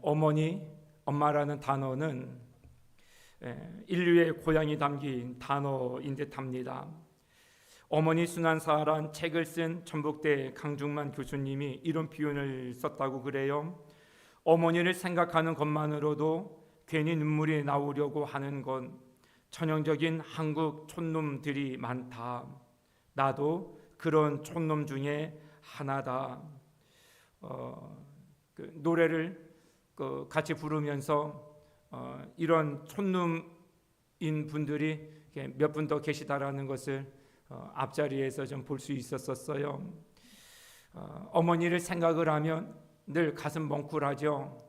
어머니, 엄마라는 단어는 인류의 고향이 담긴 단어인 듯합니다. 어머니 순환사란 책을 쓴 전북대 강중만 교수님이 이런 표현을 썼다고 그래요. 어머니를 생각하는 것만으로도 괜히 눈물이 나오려고 하는 건 전형적인 한국 촌놈들이 많다. 나도 그런 촌놈 중에 하나다. 그 노래를 같이 부르면서 이런 촌놈인 분들이 몇 분 더 계시다라는 것을 앞자리에서 좀 볼 수 있었어요. 어머니를 생각을 하면 늘 가슴 멍클하죠.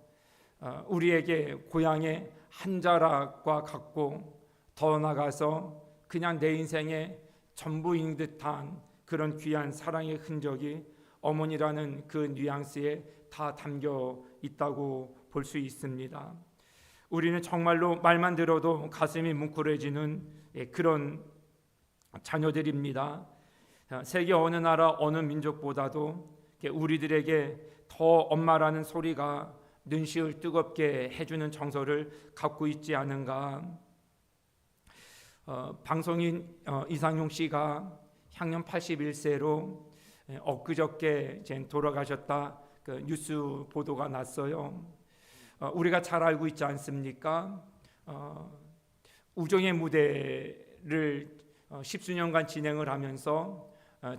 우리에게 고향의 한 자락과 같고 더 나가서 그냥 내 인생의 전부인 듯한 그런 귀한 사랑의 흔적이 어머니라는 그 뉘앙스에 다 담겨 있다고 볼 수 있습니다. 우리는 정말로 말만 들어도 가슴이 뭉클해지는 그런 자녀들입니다. 세계 어느 나라 어느 민족보다도 우리들에게 더 엄마라는 소리가 눈시울 뜨겁게 해주는 정서를 갖고 있지 않은가. 방송인 이상용 씨가 향년 81세로 엊그저께 돌아가셨다 그 뉴스 보도가 났어요. 우리가 잘 알고 있지 않습니까? 우정의 무대를 10수년간 진행을 하면서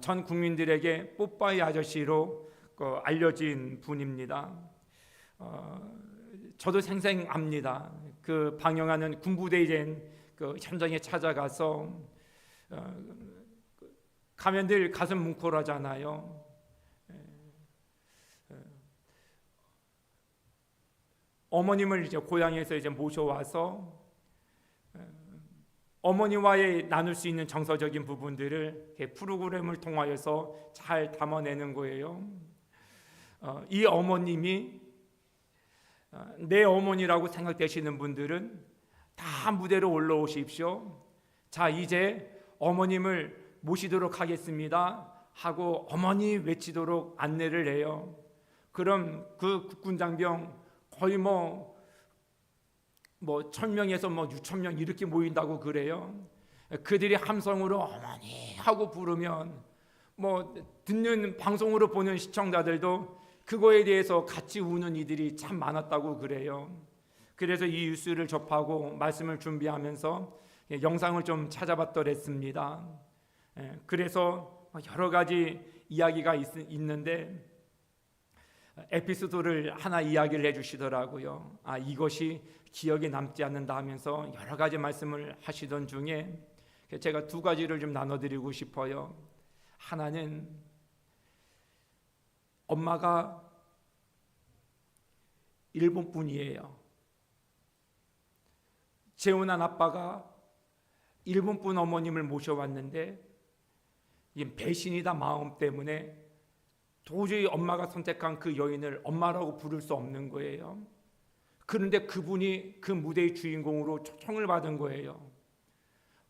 전 국민들에게 뽀빠이 아저씨로 알려진 분입니다. 저도 생생합니다. 그 방영하는 군부대에 그 현장에 찾아가서 가면 늘 가슴 뭉클하잖아요. 어머님을 이제 고향에서 이제 모셔와서 어머니와의 나눌 수 있는 정서적인 부분들을 프로그램을 통하여서 잘 담아내는 거예요. 이 어머님이 내 어머니라고 생각되시는 분들은 다 무대로 올라오십시오. 자, 이제 어머님을 모시도록 하겠습니다 하고 어머니 외치도록 안내를 해요. 그럼 그 국군장병 거의 뭐 1000명에서 6000명 이렇게 모인다고 그래요. 그들이 함성으로 어머니 하고 부르면 듣는 방송으로 보는 시청자들도 그거에 대해서 같이 우는 이들이 참 많았다고 그래요. 그래서 이 뉴스를 접하고 말씀을 준비하면서 영상을 좀 찾아봤더랬습니다. 그래서 여러 가지 이야기가 있는데 에피소드를 하나 이야기를 해주시더라고요. 이것이 기억에 남지 않는다 하면서 여러 가지 말씀을 하시던 중에 제가 두 가지를 좀 나눠드리고 싶어요. 하나는 엄마가 일본 분이에요. 재혼한 아빠가 일본 분 어머님을 모셔왔는데 배신이다 마음 때문에 도저히 엄마가 선택한 그 여인을 엄마라고 부를 수 없는 거예요. 그런데 그분이 그 무대의 주인공으로 초청을 받은 거예요.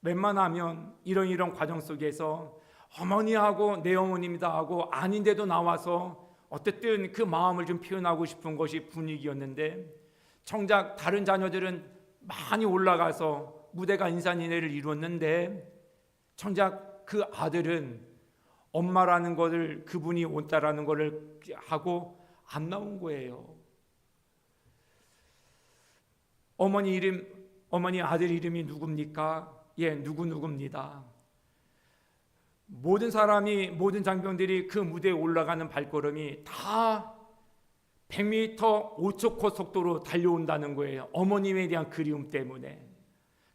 웬만하면 이런 과정 속에서 어머니하고 내 어머님이다 하고 아닌데도 나와서 어쨌든 그 마음을 좀 표현하고 싶은 것이 분위기였는데 정작 다른 자녀들은 많이 올라가서 무대가 인산인해를 이루었는데 정작 그 아들은 엄마라는 것을 그분이 온다라는 것을 하고 안 나온 거예요. 어머니 아들 이름이 누굽니까? 누구입니다. 모든 사람이 모든 장병들이 그 무대에 올라가는 발걸음이 다 100m 5초 속도로 달려온다는 거예요. 어머님에 대한 그리움 때문에.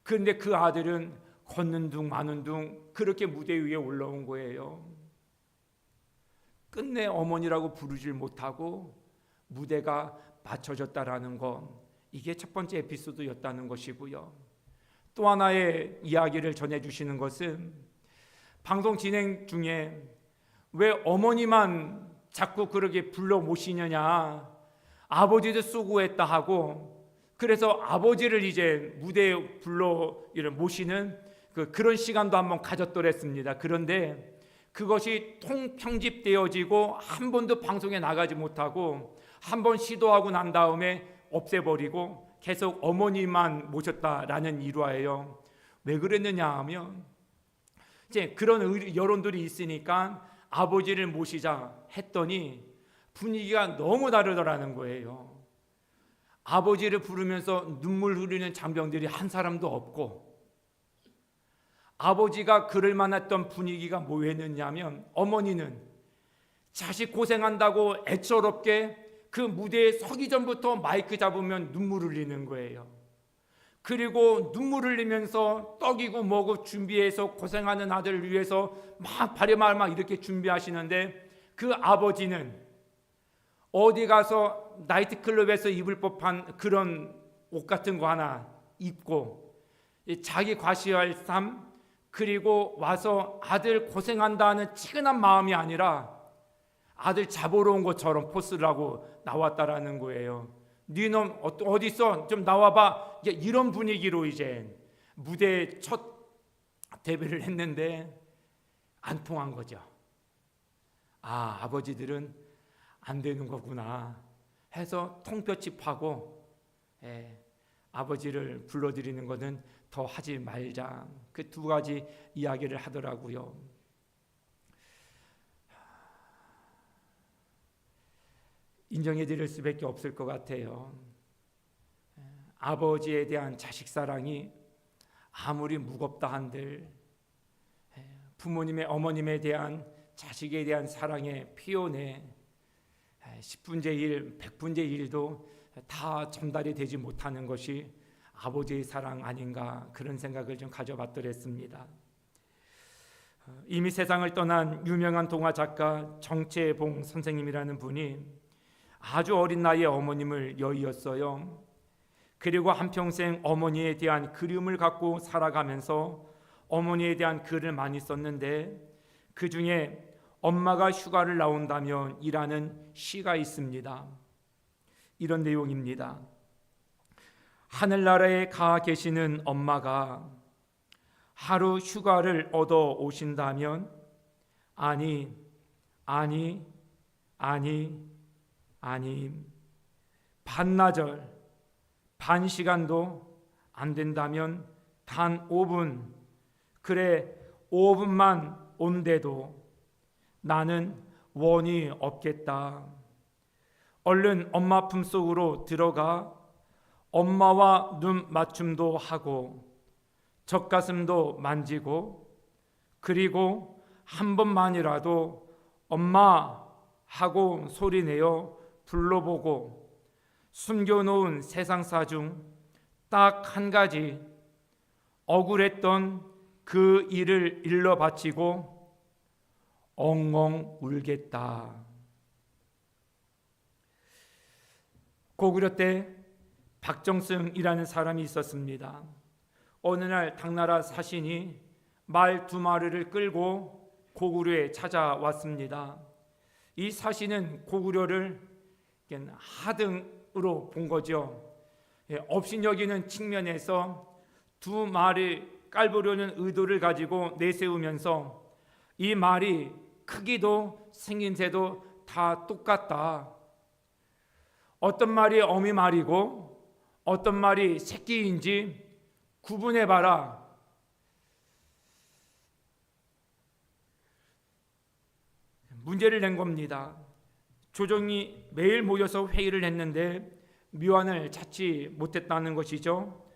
그런데 그 아들은 걷는 둥 마는 둥 그렇게 무대 위에 올라온 거예요. 끝내 어머니라고 부르질 못하고 무대가 맞춰졌다라는 것, 이게 첫 번째 에피소드였다는 것이고요. 또 하나의 이야기를 전해주시는 것은 방송 진행 중에 왜 어머니만 자꾸 그렇게 불러 모시느냐, 아버지도 수고했다 하고 그래서 아버지를 이제 무대에 불러 모시는 그런 시간도 한번 가졌더랬습니다. 그런데 그것이 통편집되어지고 한 번도 방송에 나가지 못하고 한 번 시도하고 난 다음에 없애버리고 계속 어머니만 모셨다라는 일화예요. 왜 그랬느냐 하면 이제 그런 여론들이 있으니까 아버지를 모시자 했더니 분위기가 너무 다르더라는 거예요. 아버지를 부르면서 눈물 흘리는 장병들이 한 사람도 없고, 아버지가 그럴 만했던 분위기가 뭐였느냐면 어머니는 자식 고생한다고 애처롭게 그 무대에 서기 전부터 마이크 잡으면 눈물 흘리는 거예요. 그리고 눈물 흘리면서 떡이고 뭐고 준비해서 고생하는 아들을 위해서 막 바리말 막 이렇게 준비하시는데, 그 아버지는 어디 가서 나이트클럽에서 입을 법한 그런 옷 같은 거 하나 입고 자기 과시할 삶, 그리고 와서 아들 고생한다는 치근한 마음이 아니라 아들 잡으러 온 것처럼 포스를 하고 나왔다라는 거예요. 니놈 어디 있어? 좀 나와봐. 이런 분위기로 이제 무대에 첫 데뷔를 했는데 안 통한 거죠. 아, 아버지들은 안 되는 거구나 해서 통볕이 파고, 아버지를 불러드리는 것은 더 하지 말자. 그 두 가지 이야기를 하더라고요. 인정해 드릴 수밖에 없을 것 같아요. 아버지에 대한 자식 사랑이 아무리 무겁다 한들 부모님의 어머님에 대한 자식에 대한 사랑의 표현에 10분의 1, 100분의 1도 다 전달이 되지 못하는 것이 아버지의 사랑 아닌가, 그런 생각을 좀 가져봤더랬습니다. 이미 세상을 떠난 유명한 동화 작가 정채봉 선생님이라는 분이 아주 어린 나이에 어머님을 여의었어요. 그리고 한평생 어머니에 대한 그리움을 갖고 살아가면서 어머니에 대한 글을 많이 썼는데, 그 중에 엄마가 휴가를 나온다면 이라는 시가 있습니다. 이런 내용입니다. 하늘나라에 가 계시는 엄마가 하루 휴가를 얻어 오신다면, 아니 반나절 반 시간도 안 된다면 단 5분, 그래 5분만 온대도 나는 원이 없겠다. 얼른 엄마 품속으로 들어가 엄마와 눈 맞춤도 하고 젖가슴도 만지고, 그리고 한 번만이라도 엄마 하고 소리내어 불러보고 숨겨놓은 세상사 중 딱 한 가지 억울했던 그 일을 일러 바치고 엉엉 울겠다. 고구려 때 박정승이라는 사람이 있었습니다. 어느 날 당나라 사신이 말 2마리를 끌고 고구려에 찾아왔습니다. 이 사신은 고구려를 하등으로 본 거죠. 업신여기는 측면에서 2마리 깔보려는 의도를 가지고 내세우면서 이 말이 크기도 생김새도 다 똑같다. 어떤 말이 어미 말이고 어떤 말이 새끼인지 구분해봐라. 문제를 낸 겁니다. 조정이 매일 모여서 회의를 했는데 묘안을 찾지 못했다는 것이죠.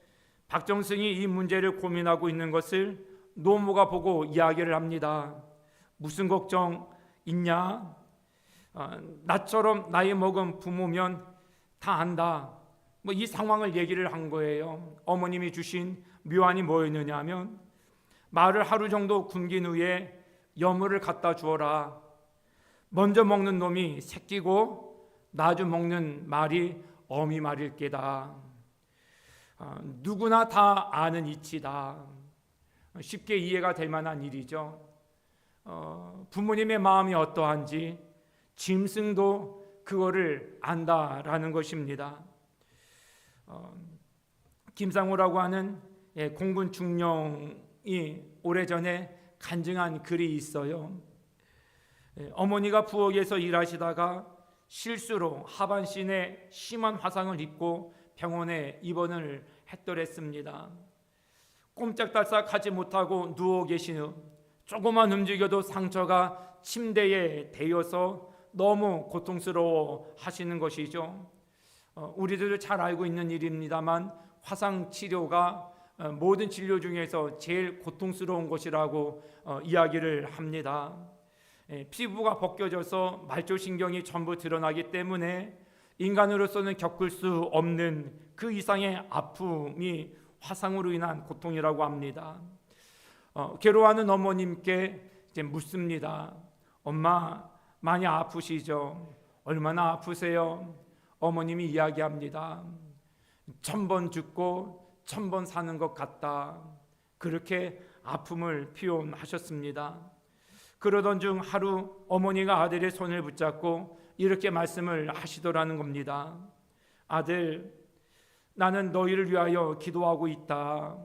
박정승이 이 문제를 고민하고 있는 것을 노모가 보고 이야기를 합니다. 무슨 걱정 있냐? 나처럼 나이 먹은 부모면 다 안다. 이 상황을 얘기를 한 거예요. 어머님이 주신 묘안이 뭐였느냐 하면, 말을 하루 정도 굶긴 후에 여물을 갖다 주어라. 먼저 먹는 놈이 새끼고 나중 먹는 말이 어미 말일 게다. 누구나 다 아는 이치다. 쉽게 이해가 될 만한 일이죠. 부모님의 마음이 어떠한지 짐승도 그거를 안다라는 것입니다. 김상호라고 하는 공군 중령이 오래전에 간증한 글이 있어요. 어머니가 부엌에서 일하시다가 실수로 하반신에 심한 화상을 입고 병원에 입원을 했더랬습니다. 꼼짝달싹 하지 못하고 누워 계신 후 조금만 움직여도 상처가 침대에 대여서 너무 고통스러워 하시는 것이죠. 우리들도 잘 알고 있는 일입니다만 화상 치료가 모든 진료 중에서 제일 고통스러운 것이라고 이야기를 합니다. 피부가 벗겨져서 말초신경이 전부 드러나기 때문에 인간으로서는 겪을 수 없는 그 이상의 아픔이 화상으로 인한 고통이라고 합니다. 괴로워하는 어머님께 이제 묻습니다. 엄마 많이 아프시죠? 얼마나 아프세요? 어머님이 이야기합니다. 1000번 죽고 1000번 사는 것 같다. 그렇게 아픔을 표현하셨습니다. 그러던 중 하루 어머니가 아들의 손을 붙잡고 이렇게 말씀을 하시더라는 겁니다. 아들, 나는 너희를 위하여 기도하고 있다.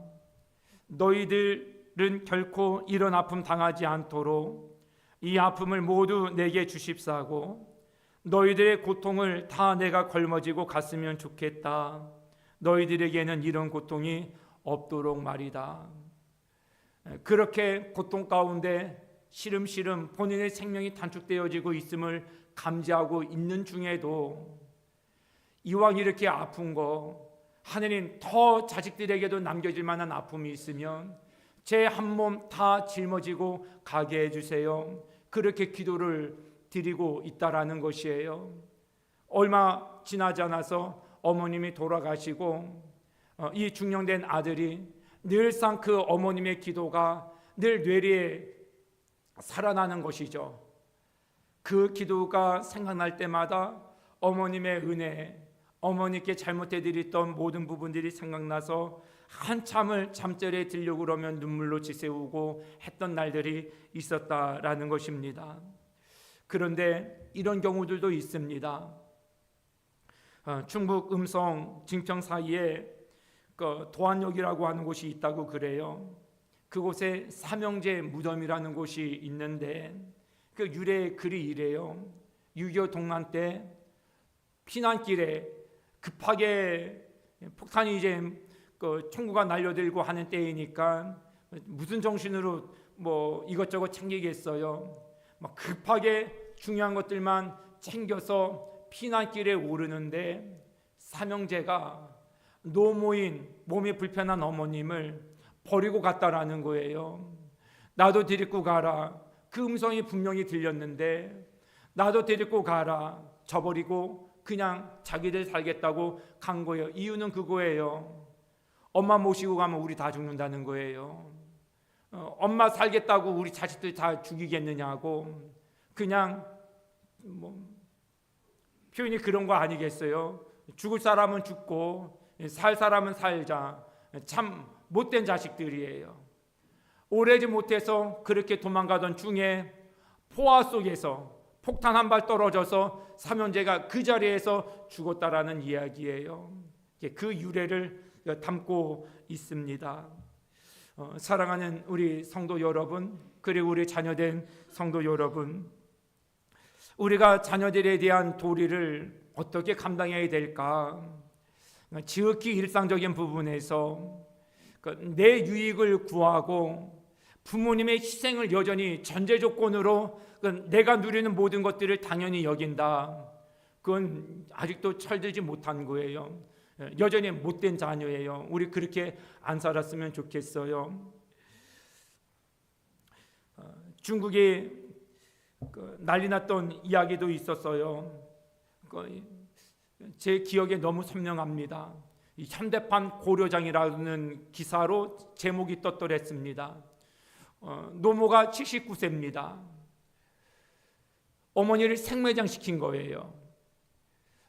너희들은 결코 이런 아픔 당하지 않도록 이 아픔을 모두 내게 주십사고 너희들의 고통을 다 내가 걸머지고 갔으면 좋겠다. 너희들에게는 이런 고통이 없도록 말이다. 그렇게 고통 가운데 시름시름 본인의 생명이 단축되어지고 있음을 감지하고 있는 중에도 이왕 이렇게 아픈 거 하느님 더 자식들에게도 남겨질 만한 아픔이 있으면 제 한 몸 다 짊어지고 가게 해주세요. 그렇게 기도를 드리고 있다라는 것이에요. 얼마 지나지 않아서 어머님이 돌아가시고 이 중령된 아들이 늘상 그 어머님의 기도가 늘 뇌리에 살아나는 것이죠. 그 기도가 생각날 때마다 어머님의 은혜, 어머니께 잘못해드렸던 모든 부분들이 생각나서 한참을 잠자리에 들려고 그러면 눈물로 지새우고 했던 날들이 있었다라는 것입니다. 그런데 이런 경우들도 있습니다. 충북 음성 진평 사이에 도안역이라고 하는 곳이 있다고 그래요. 그곳에 삼형제 무덤이라는 곳이 있는데 그 유래 글이 이래요. 6.25 동란 때 피난길에 급하게 폭탄이 이제 총구가 날려들고 하는 때이니까 무슨 정신으로 뭐 이것저것 챙기겠어요. 막 급하게 중요한 것들만 챙겨서 피난길에 오르는데 삼형제가 노모인 몸이 불편한 어머님을 버리고 갔다라는 거예요. 나도 데리고 가라. 그 음성이 분명히 들렸는데 나도 데리고 가라. 저버리고 그냥 자기들 살겠다고 간 거예요. 이유는 그거예요. 엄마 모시고 가면 우리 다 죽는다는 거예요. 엄마 살겠다고 우리 자식들 다 죽이겠느냐고. 그냥 뭐 표현이 그런 거 아니겠어요? 죽을 사람은 죽고 살 사람은 살자. 참 못된 자식들이에요. 오래지 못해서 그렇게 도망가던 중에 포화 속에서 폭탄 한 발 떨어져서 삼형제가 그 자리에서 죽었다라는 이야기예요. 그 유래를 담고 있습니다. 사랑하는 우리 성도 여러분, 그리고 우리 자녀된 성도 여러분, 우리가 자녀들에 대한 도리를 어떻게 감당해야 될까? 지극히 일상적인 부분에서 내 유익을 구하고 부모님의 희생을 여전히 전제 조건으로 내가 누리는 모든 것들을 당연히 여긴다. 그건 아직도 철들지 못한 거예요. 여전히 못된 자녀예요. 우리 그렇게 안 살았으면 좋겠어요. 중국에 난리 났던 이야기도 있었어요. 제 기억에 너무 선명합니다. 현대판 고려장이라는 기사로 제목이 떴더랬습니다. 노모가 79세입니다. 어머니를 생매장시킨 거예요.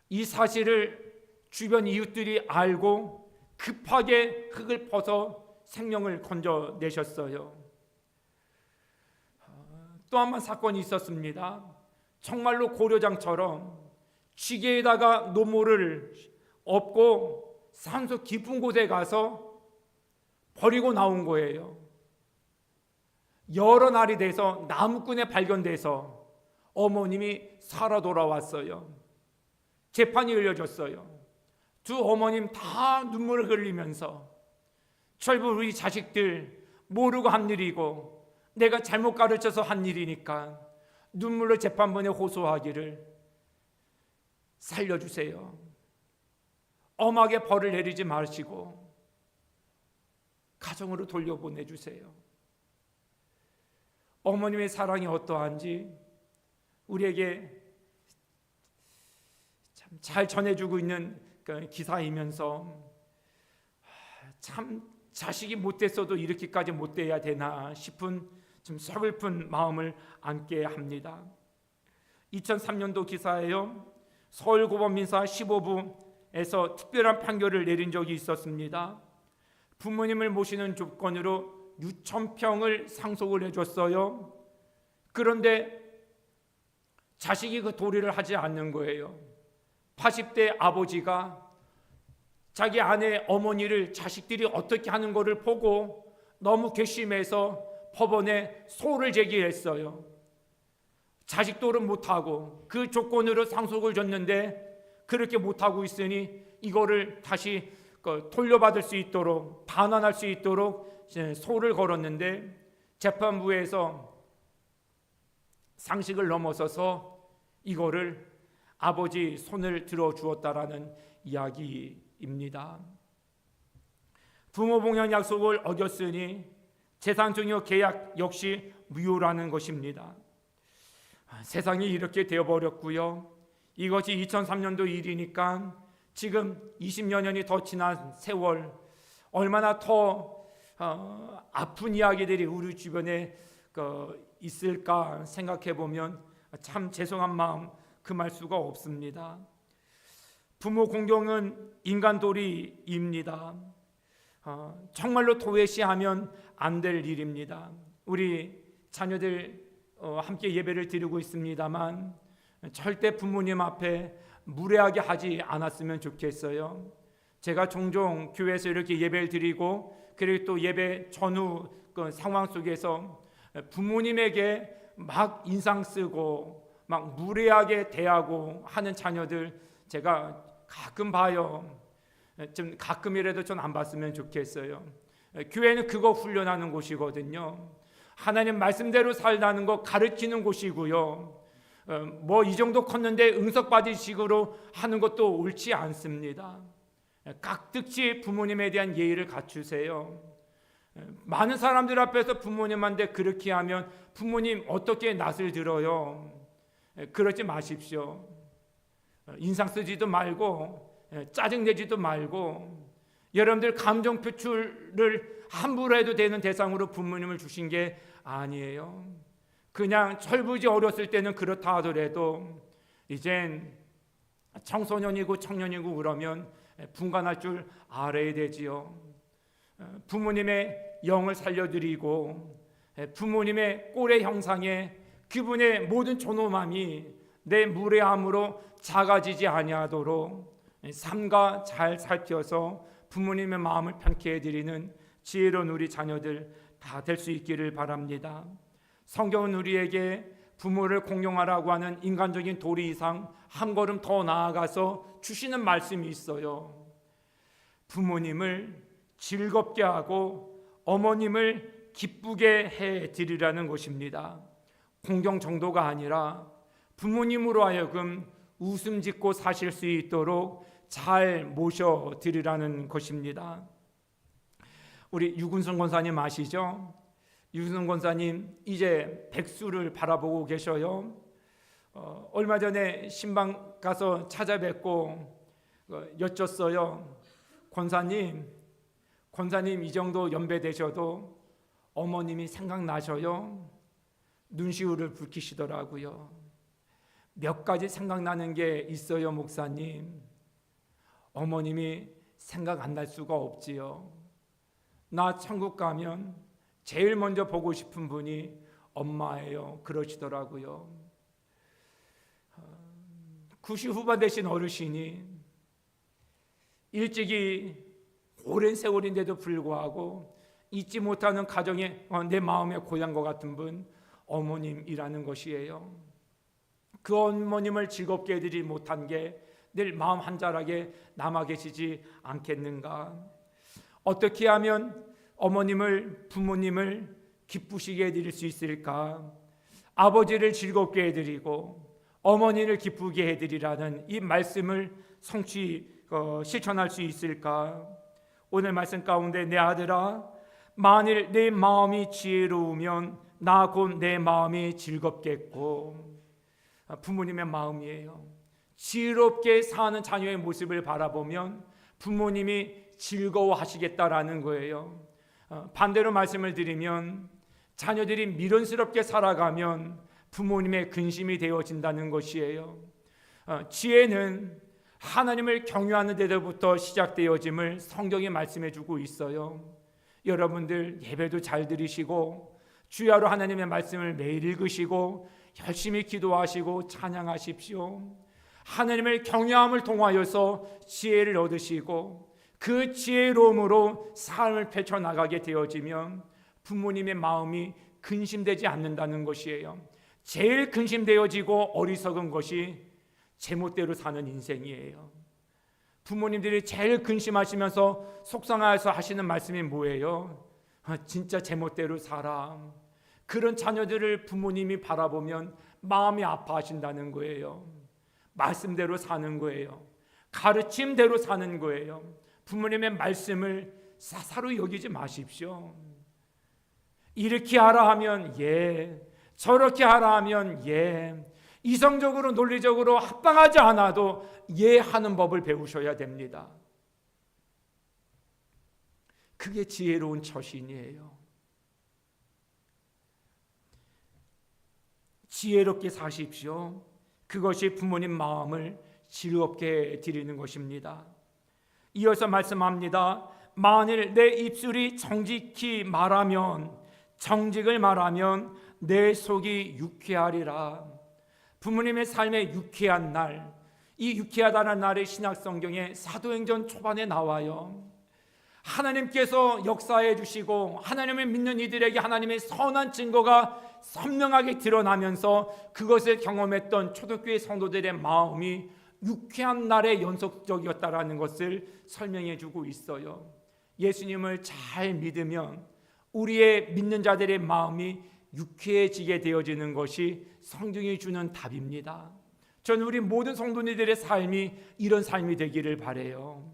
이 사실을 주변 이웃들이 알고 급하게 흙을 퍼서 생명을 건져내셨어요. 또 한 번 사건이 있었습니다. 정말로 고려장처럼 쥐개에다가 노모를 업고 산소 깊은 곳에 가서 버리고 나온 거예요. 여러 날이 돼서 나무꾼에 발견돼서 어머님이 살아 돌아왔어요. 재판이 열려졌어요. 두 어머님 다 눈물을 흘리면서 철부 우리 자식들 모르고 한 일이고 내가 잘못 가르쳐서 한 일이니까 눈물로 재판부에 호소하기를 살려주세요. 엄하게 벌을 내리지 마시고 가정으로 돌려보내주세요. 어머님의 사랑이 어떠한지 우리에게 참 잘 전해주고 있는 기사이면서 참 자식이 못됐어도 이렇게까지 못돼야 되나 싶은 좀 서글픈 마음을 안게 합니다. 2003년도 기사예요. 서울고법민사 15부에서 특별한 판결을 내린 적이 있었습니다. 부모님을 모시는 조건으로 6,000평을 상속을 해줬어요. 그런데 자식이 그 도리를 하지 않는 거예요. 80대 아버지가 자기 아내 어머니를 자식들이 어떻게 하는 것을 보고 너무 괘씸해서 법원에 소를 제기했어요. 자식 도를 못하고 그 조건으로 상속을 줬는데 그렇게 못하고 있으니 이거를 다시 돌려받을 수 있도록 반환할 수 있도록 소를 걸었는데 재판부에서 상식을 넘어서서 이거를 아버지 손을 들어주었다라는 이야기입니다. 부모 봉양 약속을 어겼으니 재산 증여 계약 역시 무효라는 것입니다. 세상이 이렇게 되어버렸고요. 이것이 2003년도 일이니까 지금 20여 년이 더 지난 세월 얼마나 더 아픈 이야기들이 우리 주변에 있을까 생각해 보면 참 죄송한 마음 금할 수가 없습니다. 부모 공경은 인간 도리입니다. 정말로 도외시하면 안 될 일입니다. 우리 자녀들 함께 예배를 드리고 있습니다만 절대 부모님 앞에 무례하게 하지 않았으면 좋겠어요. 제가 종종 교회에서 이렇게 예배를 드리고 그리고 또 예배 전후 그 상황 속에서 부모님에게 막 인상 쓰고 막 무례하게 대하고 하는 자녀들 제가 가끔 봐요. 좀 가끔이라도 전 안 봤으면 좋겠어요. 교회는 그거 훈련하는 곳이거든요. 하나님 말씀대로 살라는 거 가르치는 곳이고요. 뭐 이 정도 컸는데 응석받을 식으로 하는 것도 옳지 않습니다. 깍듯이 부모님에 대한 예의를 갖추세요. 많은 사람들 앞에서 부모님한테 그렇게 하면 부모님 어떻게 낯을 들어요? 그러지 마십시오. 인상 쓰지도 말고 짜증내지도 말고 여러분들 감정 표출을 함부로 해도 되는 대상으로 부모님을 주신 게 아니에요. 그냥 철부지 어렸을 때는 그렇다 하더라도 이젠 청소년이고 청년이고 그러면 분간할 줄 알아야 되지요. 부모님의 영을 살려드리고 부모님의 꼴의 형상에 그분의 모든 존엄함이 내 무례함으로 작아지지 아니하도록 삼가 잘 살펴서 부모님의 마음을 편케 해드리는 지혜로운 우리 자녀들 다 될 수 있기를 바랍니다. 성경은 우리에게 부모를 공경하라고 하는 인간적인 도리 이상 한 걸음 더 나아가서 주시는 말씀이 있어요. 부모님을 즐겁게 하고 어머님을 기쁘게 해드리라는 것입니다. 공경 정도가 아니라 부모님으로 하여금 웃음 짓고 사실 수 있도록 잘 모셔드리라는 것입니다. 우리 유근성 권사님 아시죠? 유근성 권사님 이제 백수를 바라보고 계셔요. 얼마 전에 신방 가서 찾아뵙고 여쭸어요. 권사님 이 정도 연배 되셔도 어머님이 생각나셔요? 눈시울을 붉히시더라고요. 몇 가지 생각나는 게 있어요, 목사님. 어머님이 생각 안 날 수가 없지요. 나 천국 가면 제일 먼저 보고 싶은 분이 엄마예요. 그러시더라고요. 90 후반 되신 어르신이 일찍이 오랜 세월인데도 불구하고 잊지 못하는 가정의 내 마음의 고향과 같은 분 어머님이라는 것이에요. 그 어머님을 즐겁게 해드리지 못한 게 늘 마음 한자락에 남아 계시지 않겠는가? 어떻게 하면 어머님을, 부모님을 기쁘시게 해드릴 수 있을까? 아버지를 즐겁게 해드리고 어머니를 기쁘게 해드리라는 이 말씀을 실천할 수 있을까? 오늘 말씀 가운데 내 아들아, 만일 내 마음이 지혜로우면 나 곧 내 마음이 즐겁겠고, 부모님의 마음이에요. 지혜롭게 사는 자녀의 모습을 바라보면 부모님이 즐거워하시겠다라는 거예요. 반대로 말씀을 드리면 자녀들이 미련스럽게 살아가면 부모님의 근심이 되어진다는 것이에요. 지혜는 하나님을 경유하는 데서부터 시작되어짐을 성경이 말씀해 주고 있어요. 여러분들 예배도 잘 들으시고 주야로 하나님의 말씀을 매일 읽으시고 열심히 기도하시고 찬양하십시오. 하나님을 경외함을 통하여서 지혜를 얻으시고 그 지혜로움으로 삶을 펼쳐나가게 되어지면 부모님의 마음이 근심되지 않는다는 것이에요. 제일 근심되어지고 어리석은 것이 제멋대로 사는 인생이에요. 부모님들이 제일 근심하시면서 속상해서 하시는 말씀이 뭐예요? 진짜 제멋대로 살아. 그런 자녀들을 부모님이 바라보면 마음이 아파하신다는 거예요. 말씀대로 사는 거예요. 가르침대로 사는 거예요. 부모님의 말씀을 사사로 여기지 마십시오. 이렇게 하라 하면 예, 저렇게 하라 하면 예, 이성적으로 논리적으로 합당하지 않아도 예 하는 법을 배우셔야 됩니다. 그게 지혜로운 처신이에요. 지혜롭게 사십시오. 그것이 부모님 마음을 즐겁게 드리는 것입니다. 이어서 말씀합니다. 만일 내 입술이 정직을 말하면 내 속이 유쾌하리라. 부모님의 삶의 유쾌한 날, 이 유쾌하다는 날이 신약 성경에 사도행전 초반에 나와요. 하나님께서 역사해 주시고 하나님을 믿는 이들에게 하나님의 선한 증거가 선명하게 드러나면서 그것을 경험했던 초대교회 성도들의 마음이 유쾌한 날의 연속적이었다라는 것을 설명해 주고 있어요. 예수님을 잘 믿으면 우리의 믿는 자들의 마음이 유쾌해지게 되어지는 것이 성경이 주는 답입니다. 저는 우리 모든 성도님들의 삶이 이런 삶이 되기를 바라요.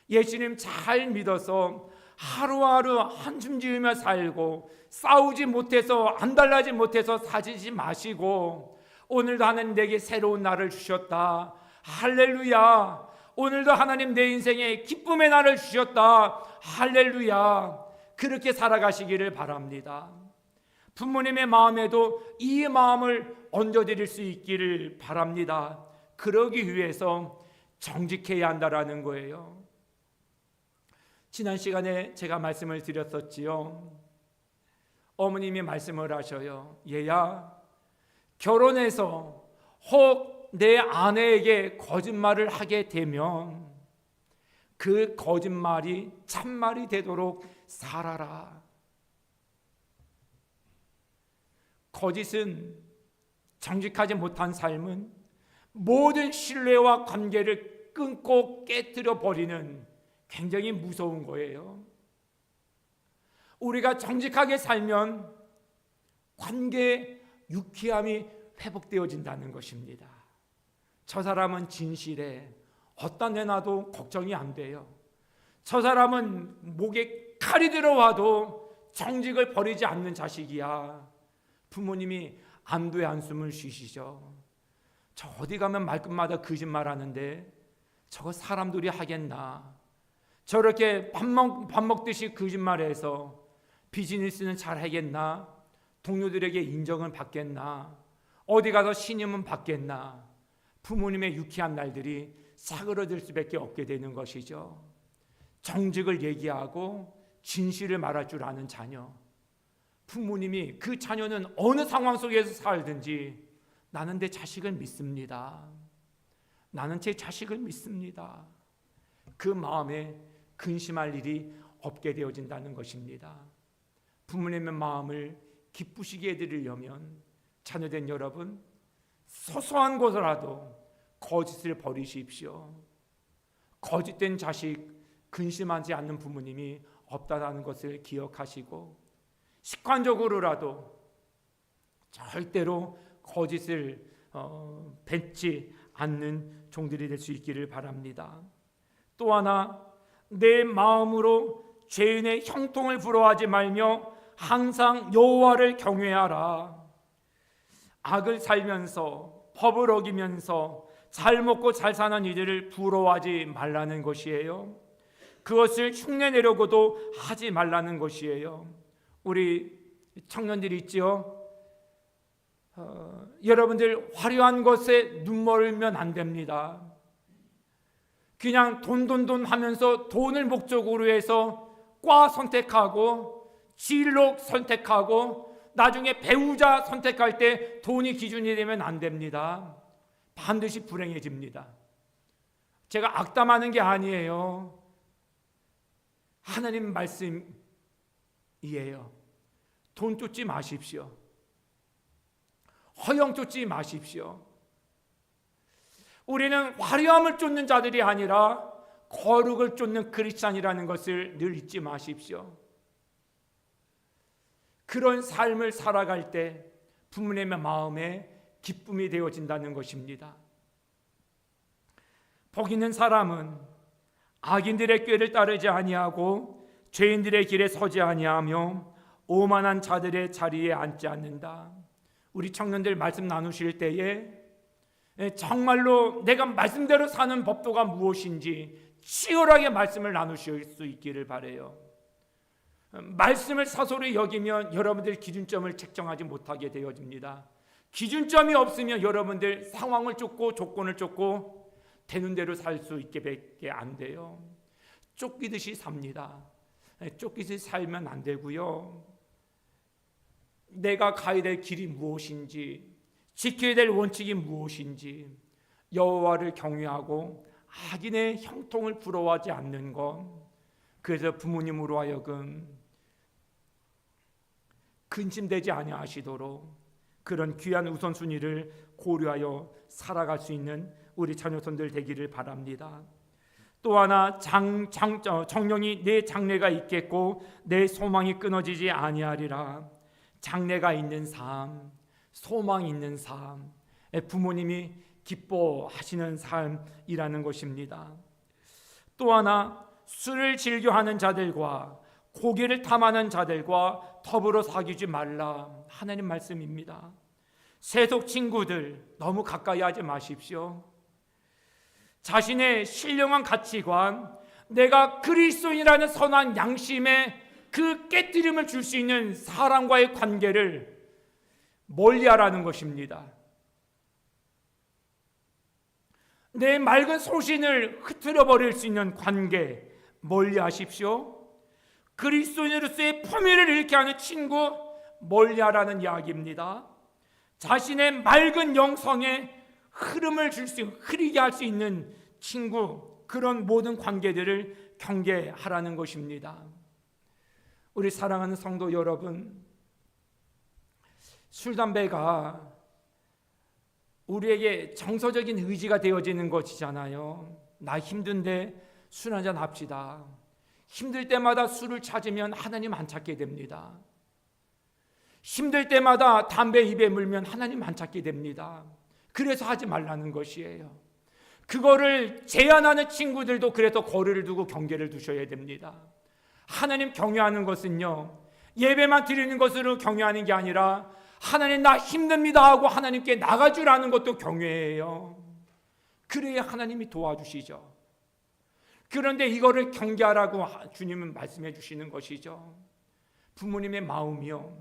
예수님 잘 믿어서 하루하루 한숨 지으며 살고 싸우지 못해서 안달나지 못해서 사지지 마시고 오늘도 하나님 내게 새로운 날을 주셨다. 할렐루야. 오늘도 하나님 내 인생에 기쁨의 날을 주셨다. 할렐루야. 그렇게 살아가시기를 바랍니다. 부모님의 마음에도 이 마음을 얹어드릴 수 있기를 바랍니다. 그러기 위해서 정직해야 한다라는 거예요. 지난 시간에 제가 말씀을 드렸었지요. 어머님이 말씀을 하셔요. 얘야, 결혼해서 혹 내 아내에게 거짓말을 하게 되면 그 거짓말이 참말이 되도록 살아라. 거짓은, 정직하지 못한 삶은 모든 신뢰와 관계를 끊고 깨뜨려 버리는 굉장히 무서운 거예요. 우리가 정직하게 살면 관계의 유쾌함이 회복되어진다는 것입니다. 저 사람은 진실해. 어떤 데 놔도 걱정이 안 돼요. 저 사람은 목에 칼이 들어와도 정직을 버리지 않는 자식이야. 부모님이 안도의 한숨을 쉬시죠. 저 어디 가면 말끝마다 거짓말하는데 저거 사람들이 하겠나. 저렇게 밥 먹듯이 거짓말해서 비즈니스는 잘 하겠나. 동료들에게 인정을 받겠나. 어디 가서 신임은 받겠나. 부모님의 유쾌한 날들이 사그러들 수밖에 없게 되는 것이죠. 정직을 얘기하고 진실을 말할 줄 아는 자녀. 부모님이 그 자녀는 어느 상황 속에서 살든지 나는 내 자식을 믿습니다. 나는 제 자식을 믿습니다. 그 마음에 근심할 일이 없게 되어진다는 것입니다. 부모님의 마음을 기쁘시게 해드리려면 자녀된 여러분, 소소한 것이라도 거짓을 버리십시오. 거짓된 자식 근심하지 않는 부모님이 없다라는 것을 기억하시고 습관적으로라도 절대로 거짓을 뱉지 않는 종들이 될 수 있기를 바랍니다. 또 하나, 내 마음으로 죄인의 형통을 부러워하지 말며 항상 여호와를 경외하라. 악을 살면서 법을 어기면서 잘 먹고 잘 사는 이들을 부러워하지 말라는 것이에요. 그것을 흉내내려고도 하지 말라는 것이에요. 우리 청년들이 있지요. 여러분들 화려한 것에 눈멀면 안 됩니다. 그냥 돈 하면서 돈을 목적으로 해서 과 선택하고 진로 선택하고 나중에 배우자 선택할 때 돈이 기준이 되면 안 됩니다. 반드시 불행해집니다. 제가 악담하는 게 아니에요. 하나님 말씀이에요. 돈 쫓지 마십시오. 허영 쫓지 마십시오. 우리는 화려함을 쫓는 자들이 아니라 거룩을 쫓는 크리스찬이라는 것을 늘 잊지 마십시오. 그런 삶을 살아갈 때 부모님의 마음에 기쁨이 되어진다는 것입니다. 복 있는 사람은 악인들의 꾀를 따르지 아니하고 죄인들의 길에 서지 아니하며 오만한 자들의 자리에 앉지 않는다. 우리 청년들 말씀 나누실 때에 정말로 내가 말씀대로 사는 법도가 무엇인지 치열하게 말씀을 나누실 수 있기를 바라요. 말씀을 사소리 여기면 여러분들 기준점을 책정하지 못하게 되어집니다. 기준점이 없으면 여러분들 상황을 쫓고 조건을 쫓고 되는 대로 살 수 있게밖에 안 돼요. 쫓기듯이 삽니다. 쫓기듯이 살면 안 되고요. 내가 가야 될 길이 무엇인지, 지켜야 될 원칙이 무엇인지, 여호와를 경외하고 악인의 형통을 부러워하지 않는 것, 그래서 부모님으로 하여금 근심되지 아니하시도록 그런 귀한 우선순위를 고려하여 살아갈 수 있는 우리 자녀손들 되기를 바랍니다. 또 하나, 정령이 내 장래가 있겠고 내 소망이 끊어지지 아니하리라. 장래가 있는 삶, 소망이 있는 삶, 부모님이 기뻐하시는 삶이라는 것입니다. 또 하나, 술을 즐겨하는 자들과 고기를 탐하는 자들과 더불어 사귀지 말라. 하나님 말씀입니다. 세속 친구들 너무 가까이 하지 마십시오. 자신의 신령한 가치관, 내가 그리스도인이라는 선한 양심에 그 깨트림을 줄 수 있는 사람과의 관계를 멀리하라는 것입니다. 내 맑은 소신을 흐트러 버릴 수 있는 관계 멀리하십시오. 그리스도인으로서의 품위를 잃게 하는 친구 멀리하라는 이야기입니다. 자신의 맑은 영성에 흐름을 흐리게 할 수 있는 친구, 그런 모든 관계들을 경계하라는 것입니다. 우리 사랑하는 성도 여러분, 술, 담배가 우리에게 정서적인 의지가 되어지는 것이잖아요. 나 힘든데 술 한잔 합시다. 힘들 때마다 술을 찾으면 하나님 안 찾게 됩니다. 힘들 때마다 담배 입에 물면 하나님 안 찾게 됩니다. 그래서 하지 말라는 것이에요. 그거를 제안하는 친구들도 그래서 거리를 두고 경계를 두셔야 됩니다. 하나님 경외하는 것은요, 예배만 드리는 것으로 경외하는 게 아니라 하나님 나 힘듭니다 하고 하나님께 나가주라는 것도 경외예요. 그래야 하나님이 도와주시죠. 그런데 이거를 경계하라고 주님은 말씀해 주시는 것이죠. 부모님의 마음이요,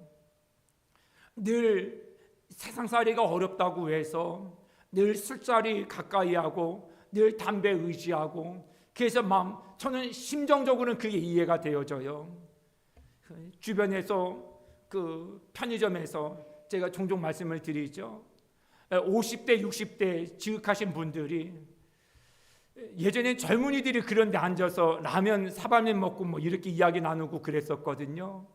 늘 세상살이가 어렵다고 해서 늘 술자리 가까이 하고 늘 담배 의지하고, 그래서 저는 심정적으로는 그게 이해가 되어져요. 주변에서 그 편의점에서 제가 종종 말씀을 드리죠. 50대 60대 지극하신 분들이, 예전엔 젊은이들이 그런 데 앉아서 라면 사발면 먹고 뭐 이렇게 이야기 나누고 그랬었거든요.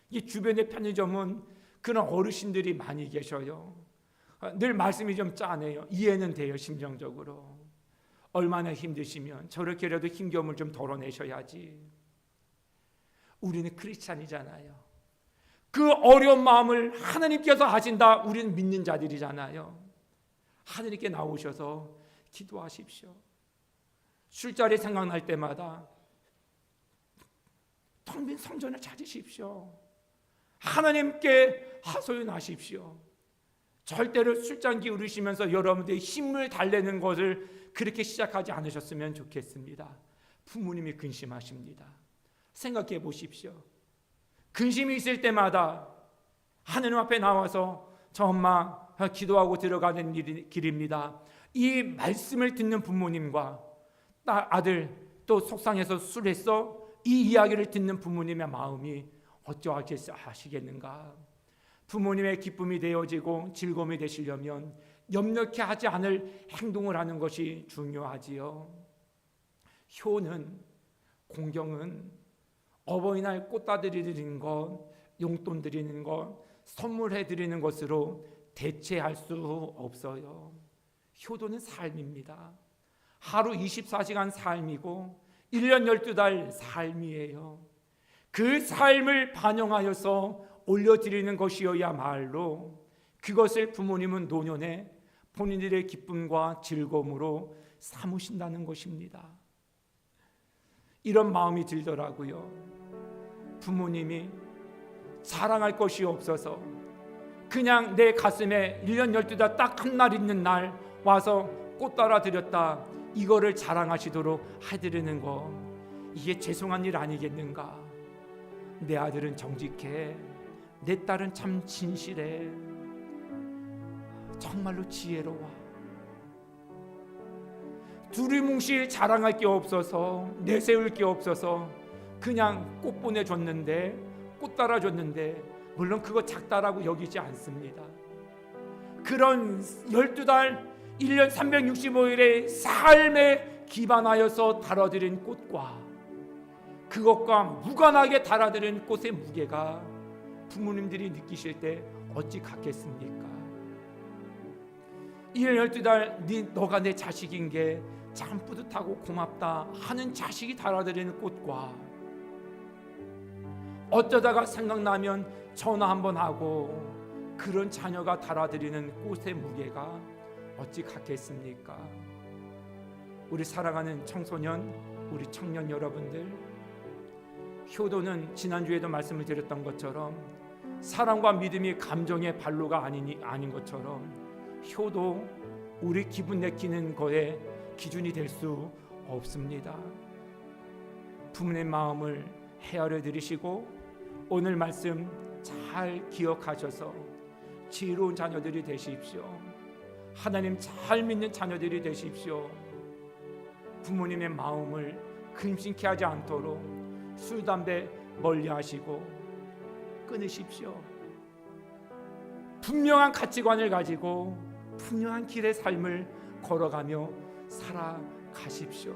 이 주변의 편의점은 그런 어르신들이 많이 계셔요. 늘 말씀이 좀 짜네요. 이해는 돼요. 심정적으로 얼마나 힘드시면 저렇게라도 힘겨움을 좀 덜어내셔야지. 우리는 크리스찬이잖아요. 그 어려운 마음을 하나님께서 하신다. 우리는 믿는 자들이잖아요. 하나님께 나오셔서 기도하십시오. 술자리 생각날 때마다 텅 빈 성전을 찾으십시오. 하나님께 하소연하십시오. 절대로 술잔 기울이시면서 여러분들의 힘을 달래는 것을 그렇게 시작하지 않으셨으면 좋겠습니다. 부모님이 근심하십니다. 생각해 보십시오. 근심이 있을 때마다 하나님 앞에 나와서 저 엄마 기도하고 들어가는 길입니다. 이 말씀을 듣는 부모님과 아들 또 속상해서 술했어 이 이야기를 듣는 부모님의 마음이 어쩌하시겠는가. 부모님의 기쁨이 되어지고 즐거움이 되시려면 염려케 하지 않을 행동을 하는 것이 중요하지요. 효는, 공경은 어버이날 꽃다 드리는 것, 용돈 드리는 것, 선물해 드리는 것으로 대체할 수 없어요. 효도는 삶입니다. 하루 24시간 삶이고 1년 12달 삶이에요. 그 삶을 반영하여서 올려드리는 것이어야말로 그것을 부모님은 노년에 본인들의 기쁨과 즐거움으로 삼으신다는 것입니다. 이런 마음이 들더라고요. 부모님이 자랑할 것이 없어서 그냥 내 가슴에 1년 12달 딱 한 날 있는 날 와서 꽃 따라 드렸다. 이거를 자랑하시도록 해드리는 거, 이게 죄송한 일 아니겠는가. 내 아들은 정직해, 내 딸은 참 진실해, 정말로 지혜로워. 두리뭉실 자랑할 게 없어서, 내세울 게 없어서 그냥 꽃 보내줬는데, 꽃 따라줬는데 물론 그거 작다라고 여기지 않습니다. 그런 12달 1년 365일의 삶에 기반하여서 달아드린 꽃과 그것과 무관하게 달아드린 꽃의 무게가 부모님들이 느끼실 때 어찌 같겠습니까? 1년 12달 너가 내 자식인 게 참 뿌듯하고 고맙다 하는 자식이 달아드리는 꽃과 어쩌다가 생각나면 전화 한번 하고 그런 자녀가 달아드리는 꽃의 무게가 어찌 같겠습니까? 우리 사랑하는 청소년, 우리 청년 여러분들, 효도는 지난주에도 말씀을 드렸던 것처럼 사랑과 믿음이 감정의 발로가 아닌 것처럼 효도 우리 기분 내키는 거에 기준이 될 수 없습니다. 부모님 마음을 헤아려 드리시고 오늘 말씀 잘 기억하셔서 지혜로운 자녀들이 되십시오. 하나님 잘 믿는 자녀들이 되십시오. 부모님의 마음을 근심케 하지 않도록 술, 담배 멀리 하시고 끊으십시오. 분명한 가치관을 가지고 분명한 길의 삶을 걸어가며 살아가십시오.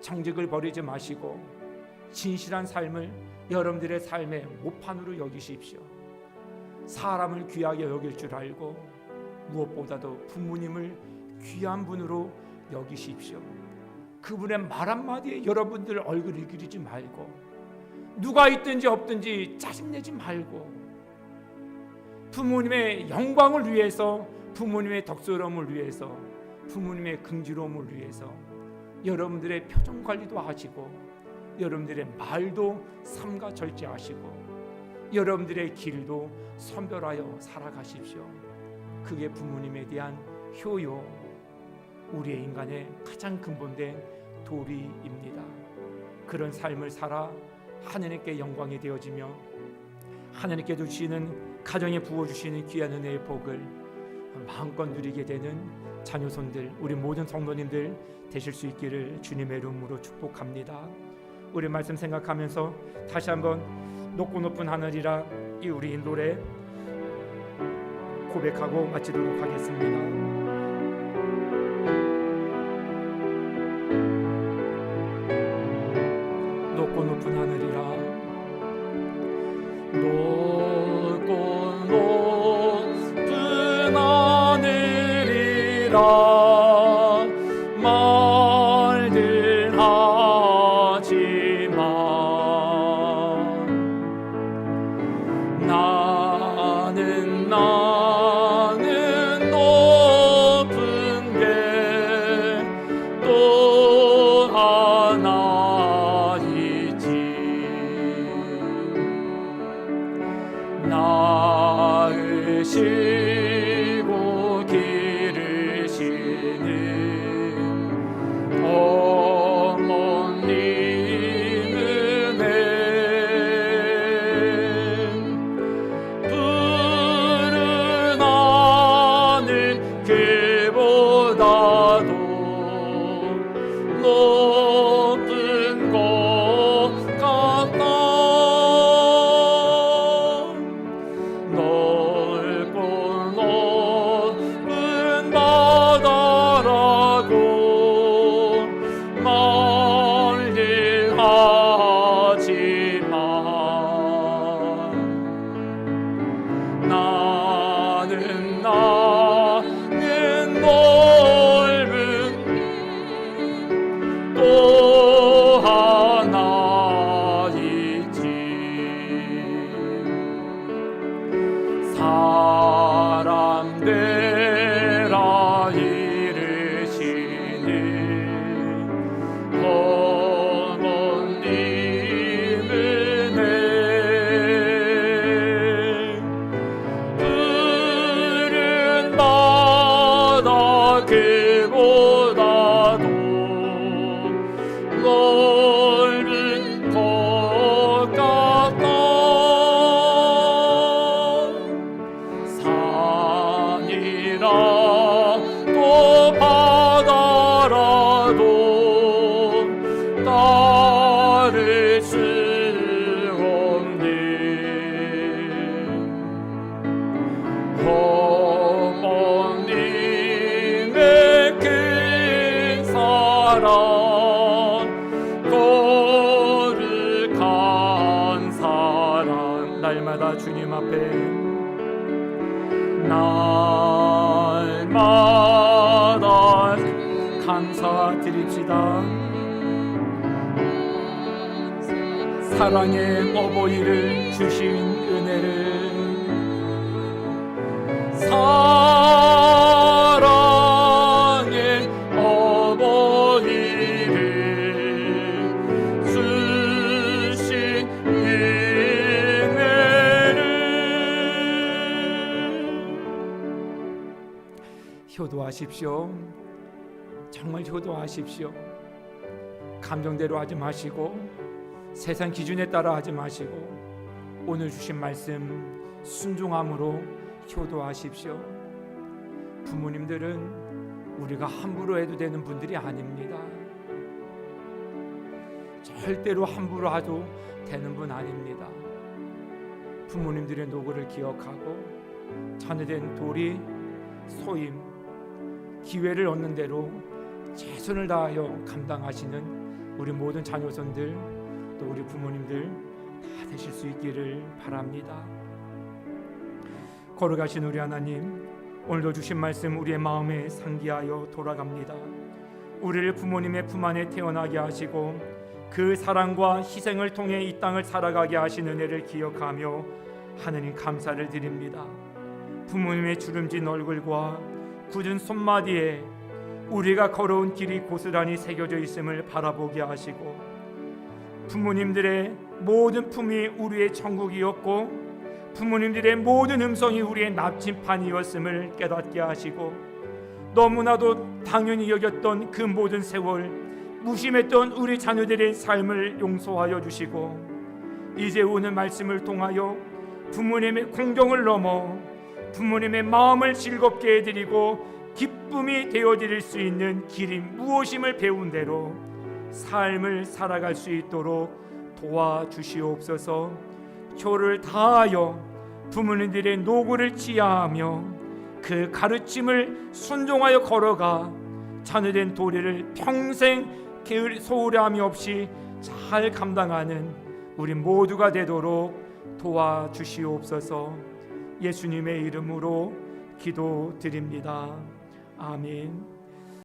정직을 버리지 마시고 진실한 삶을 여러분들의 삶의 모판으로 여기십시오. 사람을 귀하게 여길 줄 알고 무엇보다도 부모님을 귀한 분으로 여기십시오. 그분의 말 한마디에 여러분들 얼굴을 그리지 말고 누가 있든지 없든지 짜증내지 말고 부모님의 영광을 위해서, 부모님의 덕스러움을 위해서, 부모님의 긍지로움을 위해서 여러분들의 표정 관리도 하시고 여러분들의 말도 삼가 절제하시고 여러분들의 길도 선별하여 살아가십시오. 그게 부모님에 대한 효요, 우리의 인간의 가장 근본된 도리입니다. 그런 삶을 살아 하나님께 영광이 되어지며 하나님께 주시는, 가정에 부어주시는 귀한 은혜의 복을 마음껏 누리게 되는 자녀손들, 우리 모든 성도님들 되실 수 있기를 주님의 이름으로 축복합니다. 우리 말씀 생각하면서 다시 한번 높고 높은 하늘이라 이 우리 노래 고백하고 마치도록 하겠습니다. 높고 높은 하늘이라, 높고 높은 하늘 말들 하지만 나는 높은 게 또 하나 있지. 나으시고 기르시는 어머님 은혜 푸른 하늘 그보다도 높은 것 같다. 넓고 높은 바다라고 말들 하지만 나는 넓은 또 하나 있지. 사람들아 이르시는 어머님 은혜 푸른 바다 그보다도 넓은 것 같다. 산이라 또 바다라도 따를 수 없네. 어머님의 큰 사랑 거룩한 사랑 날마다 주님 앞에 날마다 감사드립시다. 사랑의 어버이를 주신 은혜를 사랑의 어버이를 주신 은혜를 효도하십시오. 정말 효도하십시오. 감정대로 하지 마시고 세상 기준에 따라 하지 마시고 오늘 주신 말씀 순종함으로 효도하십시오. 부모님들은 우리가 함부로 해도 되는 분들이 아닙니다. 절대로 함부로 해도 되는 분 아닙니다. 부모님들의 노고를 기억하고 자녀된 도리, 소임, 기회를 얻는 대로 최선을 다하여 감당하시는 우리 모든 자녀손들 또 우리 부모님들 다 되실 수 있기를 바랍니다. 걸어가신 우리 하나님, 오늘도 주신 말씀 우리의 마음에 상기하여 돌아갑니다. 우리를 부모님의 품 안에 태어나게 하시고 그 사랑과 희생을 통해 이 땅을 살아가게 하신 은혜를 기억하며 하느님 감사를 드립니다. 부모님의 주름진 얼굴과 굳은 손마디에 우리가 걸어온 길이 고스란히 새겨져 있음을 바라보게 하시고 부모님들의 모든 품이 우리의 천국이었고 부모님들의 모든 음성이 우리의 나침판이었음을 깨닫게 하시고 너무나도 당연히 여겼던 그 모든 세월 무심했던 우리 자녀들의 삶을 용서하여 주시고 이제 오늘 말씀을 통하여 부모님의 공경을 넘어 부모님의 마음을 즐겁게 해드리고 기쁨이 되어드릴 수 있는 길이 무엇임을 배운 대로 삶을 살아갈 수 있도록 도와주시옵소서. 효를 다하여 부모님들의 노고를 지하하며 그 가르침을 순종하여 걸어가 자녀된 도리를 평생 소홀함이 없이 잘 감당하는 우리 모두가 되도록 도와주시옵소서. 예수님의 이름으로 기도드립니다. 아멘.